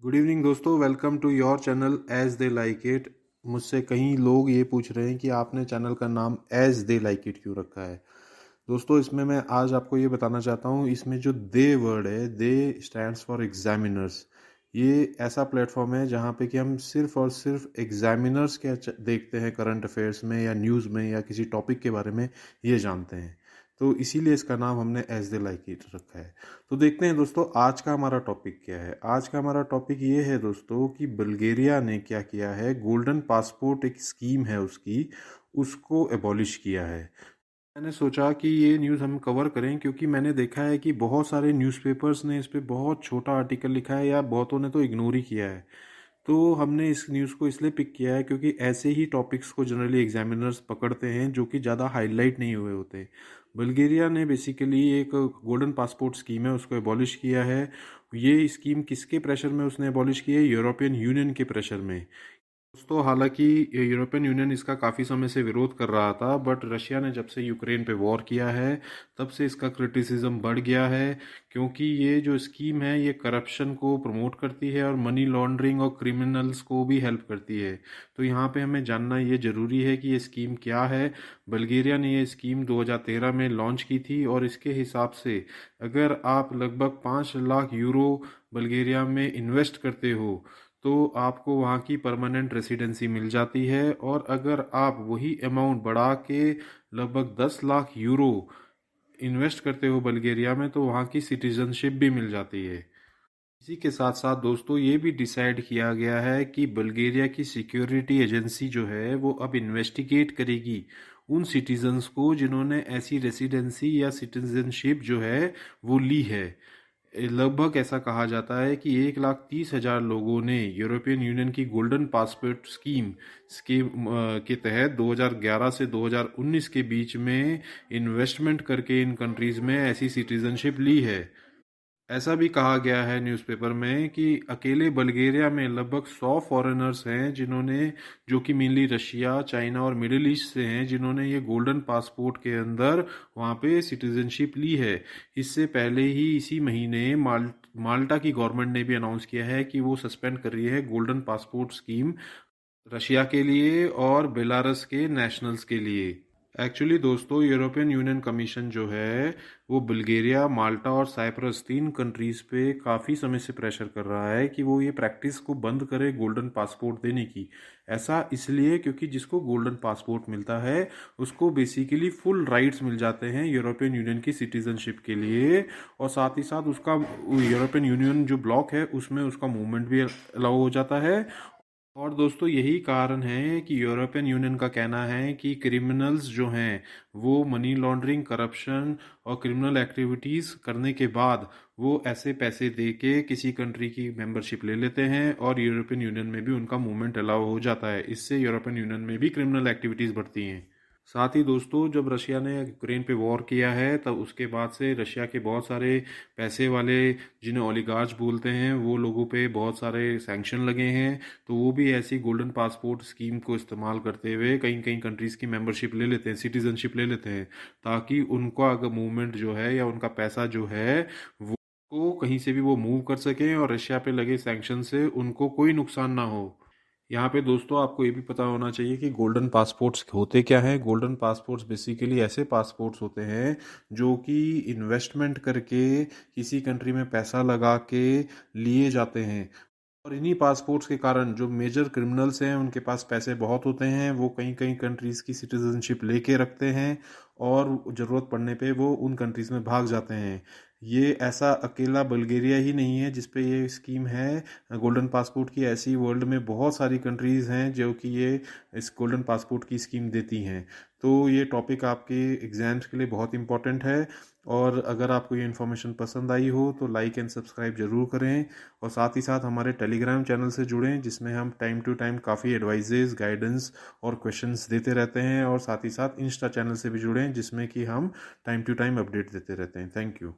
Good evening दोस्तों, welcome to your channel as they like it. मुझसे कई लोग ये पूछ रहे हैं कि आपने चैनल का नाम एज दे लाइक इट क्यों रखा है। दोस्तों, इसमें मैं आज आपको ये बताना चाहता हूँ, इसमें जो दे वर्ड है, दे स्टैंड्स फॉर एग्जामिनर्स। ये ऐसा प्लेटफॉर्म है जहाँ पे कि हम सिर्फ और सिर्फ एग्जामिनर्स क्या देखते हैं करंट अफेयर्स में या न्यूज़ में या किसी टॉपिक के बारे में ये जानते हैं। तो इसीलिए इसका नाम हमने एज दे लाइक इट रखा है। तो देखते हैं दोस्तों, आज का हमारा टॉपिक क्या है। आज का हमारा टॉपिक ये है दोस्तों कि बल्गेरिया ने क्या किया है। गोल्डन पासपोर्ट एक स्कीम है उसकी, उसको एबॉलिश किया है। मैंने सोचा कि ये न्यूज़ हम कवर करें क्योंकि मैंने देखा है कि बहुत सारे न्यूज़पेपर्स ने इस पे बहुत छोटा आर्टिकल लिखा है या बहुतों ने तो इग्नोर ही किया है। तो हमने इस न्यूज़ को इसलिए पिक किया है क्योंकि ऐसे ही टॉपिक्स को जनरली एग्जामिनर्स पकड़ते हैं जो कि ज़्यादा हाईलाइट नहीं हुए होते। बल्गेरिया ने बेसिकली एक गोल्डन पासपोर्ट स्कीम है, उसको एबॉलिश किया है। ये स्कीम किसके प्रेशर में उसने एबॉलिश की है? यूरोपियन यूनियन के प्रेशर में। दोस्तों, हालांकि यूरोपियन यूनियन इसका काफ़ी समय से विरोध कर रहा था, बट रशिया ने जब से यूक्रेन पे वॉर किया है तब से इसका क्रिटिसिज्म बढ़ गया है। क्योंकि ये जो स्कीम है ये करप्शन को प्रमोट करती है और मनी लॉन्ड्रिंग और क्रिमिनल्स को भी हेल्प करती है। तो यहाँ पे हमें जानना ये ज़रूरी है कि ये स्कीम क्या है। बल्गेरिया ने ये स्कीम 2013 में लॉन्च की थी और इसके हिसाब से अगर आप लगभग 5 लाख यूरो बल्गेरिया में इन्वेस्ट करते हो तो आपको वहाँ की परमानेंट रेसिडेंसी मिल जाती है। और अगर आप वही अमाउंट बढ़ा के लगभग 10 लाख यूरो इन्वेस्ट करते हो बल्गेरिया में तो वहाँ की सिटीजनशिप भी मिल जाती है। इसी के साथ साथ दोस्तों, ये भी डिसाइड किया गया है कि बल्गेरिया की सिक्योरिटी एजेंसी जो है वो अब इन्वेस्टिगेट करेगी उन सिटीजन्स को जिन्होंने ऐसी रेसिडेंसी या सिटीजनशिप जो है वो ली है। लगभग ऐसा कहा जाता है कि 1,30,000 लोगों ने यूरोपियन यूनियन की गोल्डन पासपोर्ट के तहत 2011 से 2019 के बीच में इन्वेस्टमेंट करके इन कंट्रीज में ऐसी सिटीजनशिप ली है। ऐसा भी कहा गया है न्यूज़पेपर में कि अकेले बल्गेरिया में लगभग 100 फॉरेनर्स हैं जिन्होंने, जो कि मेनली रशिया, चाइना और मिडिल ईस्ट से हैं, जिन्होंने ये गोल्डन पासपोर्ट के अंदर वहाँ पे सिटीजनशिप ली है। इससे पहले ही इसी महीने माल्टा की गवर्नमेंट ने भी अनाउंस किया है कि वो सस्पेंड कर रही है गोल्डन पासपोर्ट स्कीम रशिया के लिए और बेलारस के नेशनल्स के लिए। एक्चुअली दोस्तों, यूरोपियन यूनियन कमीशन जो है वो बुल्गारिया, माल्टा और साइप्रस 3 कंट्रीज पे काफ़ी समय से प्रेशर कर रहा है कि वो ये प्रैक्टिस को बंद करे गोल्डन पासपोर्ट देने की। ऐसा इसलिए क्योंकि जिसको गोल्डन पासपोर्ट मिलता है उसको बेसिकली फुल राइट्स मिल जाते हैं यूरोपियन यूनियन की सिटीजनशिप के लिए। और साथ ही साथ उसका यूरोपियन यूनियन जो ब्लॉक है उसमें उसका मूवमेंट भी अलाउ हो जाता है। और दोस्तों, यही कारण है कि यूरोपियन यूनियन का कहना है कि क्रिमिनल्स जो हैं वो मनी लॉन्ड्रिंग, करप्शन और क्रिमिनल एक्टिविटीज़ करने के बाद वो ऐसे पैसे दे के किसी कंट्री की मेंबरशिप ले लेते हैं और यूरोपियन यूनियन में भी उनका मूवमेंट अलाउ हो जाता है। इससे यूरोपियन यूनियन में भी क्रिमिनल एक्टिविटीज़ बढ़ती हैं। साथ ही दोस्तों, जब रशिया ने यूक्रेन पे वॉर किया है तब उसके बाद से रशिया के बहुत सारे पैसे वाले, जिन्हें ओलिगार्च बोलते हैं, वो लोगों पे बहुत सारे सैंक्शन लगे हैं। तो वो भी ऐसी गोल्डन पासपोर्ट स्कीम को इस्तेमाल करते हुए कई कई कंट्रीज़ की मेंबरशिप ले लेते हैं, सिटीजनशिप ले लेते हैं, ताकि उनका अगर मूवमेंट जो है या उनका पैसा जो है वो को कहीं से भी वो मूव कर सकें और रशिया पे लगे सैंक्शन से उनको कोई नुकसान ना हो। यहाँ पे दोस्तों, आपको ये भी पता होना चाहिए कि गोल्डन पासपोर्ट्स होते क्या हैं। गोल्डन पासपोर्ट्स बेसिकली ऐसे पासपोर्ट्स होते हैं जो कि इन्वेस्टमेंट करके किसी कंट्री में पैसा लगा के लिए जाते हैं। और इन्हीं पासपोर्ट्स के कारण जो मेजर क्रिमिनल्स हैं उनके पास पैसे बहुत होते हैं, वो कई कई कंट्रीज़ की सिटीजनशिप लेके रखते हैं और ज़रूरत पड़ने पे वो उन कंट्रीज़ में भाग जाते हैं। ये ऐसा अकेला बल्गेरिया ही नहीं है जिस पे ये स्कीम है गोल्डन पासपोर्ट की। ऐसी वर्ल्ड में बहुत सारी कंट्रीज़ हैं जो कि ये इस गोल्डन पासपोर्ट की स्कीम देती हैं। तो ये टॉपिक आपके एग्ज़ाम्स के लिए बहुत इंपॉर्टेंट है। और अगर आपको ये इन्फॉर्मेशन पसंद आई हो तो लाइक एंड सब्सक्राइब ज़रूर करें। और साथ ही साथ हमारे टेलीग्राम चैनल से जुड़ें जिसमें हम टाइम टू टाइम काफ़ी एडवाइजेज, गाइडेंस और क्वेश्चंस देते रहते हैं। और साथ ही साथ इंस्टा चैनल से भी जुड़ें जिसमें कि हम टाइम टू टाइम अपडेट देते रहते हैं। Thank you.